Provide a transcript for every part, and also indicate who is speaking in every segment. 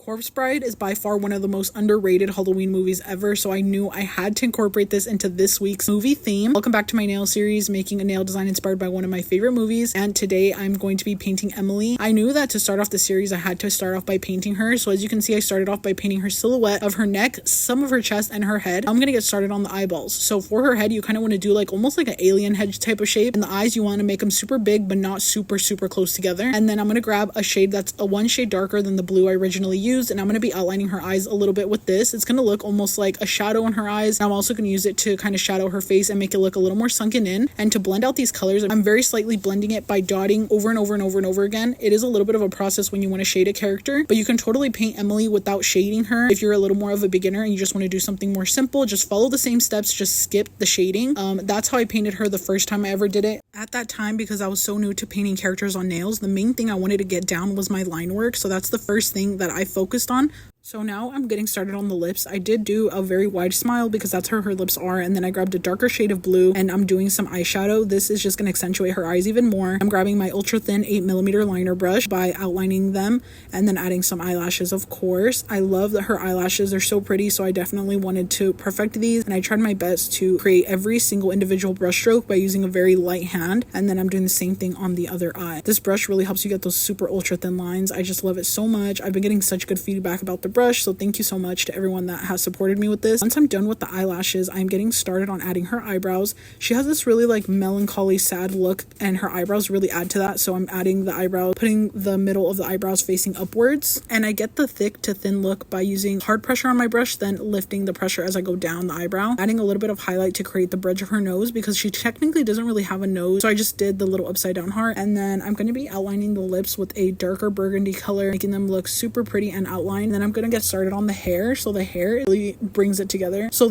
Speaker 1: Corpse Bride is by far one of the most underrated Halloween movies ever, so I knew I had to incorporate this into this week's movie theme. Welcome back to my nail series, making a nail design inspired by one of my favorite movies, and today I'm going to be painting Emily. I knew that to start off the series I had to start off by painting her, so as you can see I started off by painting her silhouette of her neck, some of her chest, and her head. I'm gonna get started on the eyeballs. So for her head, you kind of want to do like almost like an alien head type of shape, and the eyes you want to make them super big but not super close together. And then I'm gonna grab a shade that's a one shade darker than the blue I originally used, and I'm gonna be outlining her eyes a little bit with this. It's gonna look almost like a shadow in her eyes. I'm also gonna use it to kind of shadow her face and make it look a little more sunken in. And to blend out these colors, I'm very slightly blending it by dotting over and over and over and over again. It is a little bit of a process when you want to shade a character, but you can totally paint Emily without shading her. If you're a little more of a beginner and you just want to do something more simple, just follow the same steps, just skip the shading. That's how I painted her the first time I ever did it. At that time, because I was so new to painting characters on nails, the main thing I wanted to get down was my line work, so that's the first thing that I focused on. So now I'm getting started on the lips. I did do a very wide smile because that's how her lips are, and then I grabbed a darker shade of blue and I'm doing some eyeshadow. This is just going to accentuate her eyes even more. I'm grabbing my ultra thin 8mm liner brush by outlining them and then adding some eyelashes, of course. I love that her eyelashes are so pretty, so I definitely wanted to perfect these, and I tried my best to create every single individual brush stroke by using a very light hand, and then I'm doing the same thing on the other eye. This brush really helps you get those super ultra thin lines. I just love it so much. I've been getting such good feedback about the brush, so thank you so much to everyone that has supported me with this. Once I'm done with the eyelashes, I'm getting started on adding her eyebrows. She has this really like melancholy sad look, and her eyebrows really add to that, so I'm adding the eyebrow, putting the middle of the eyebrows facing upwards, and I get the thick to thin look by using hard pressure on my brush, then lifting the pressure as I go down the eyebrow, adding a little bit of highlight to create the bridge of her nose because she technically doesn't really have a nose, so I just did the little upside down heart. And then I'm going to be outlining the lips with a darker burgundy color, making them look super pretty and outlined. And then I'm going to get started on the hair, so the hair really brings it together.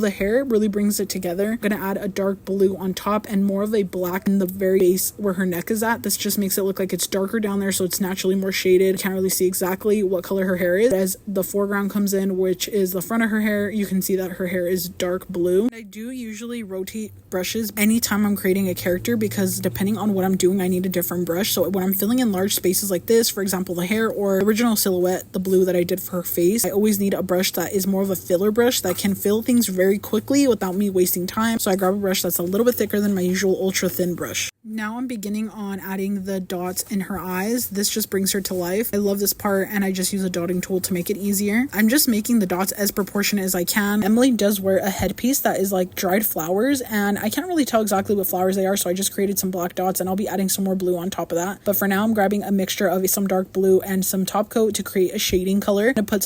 Speaker 1: I'm gonna add a dark blue on top and more of a black in the very base where her neck is at. This just makes it look like it's darker down there, so it's naturally more shaded. Can't really see exactly what color her hair is. As the foreground comes in, which is the front of her hair, you can see that her hair is dark blue. I do usually rotate brushes anytime I'm creating a character because depending on what I'm doing, I need a different brush. So when I'm filling in large spaces like this, for example the hair or original silhouette, the blue that I did for her face, I always need a brush that is more of a filler brush that can fill things very quickly without me wasting time. So I grab a brush that's a little bit thicker than my usual ultra thin brush. Now I'm beginning on adding the dots in her eyes. This just brings her to life. I love this part, and I just use a dotting tool to make it easier. I'm just making the dots as proportionate as I can. Emily does wear a headpiece that is like dried flowers, and I can't really tell exactly what flowers they are, so I just created some black dots, and I'll be adding some more blue on top of that. But for now, I'm grabbing a mixture of some dark blue and some top coat to create a shading color. I'm gonna put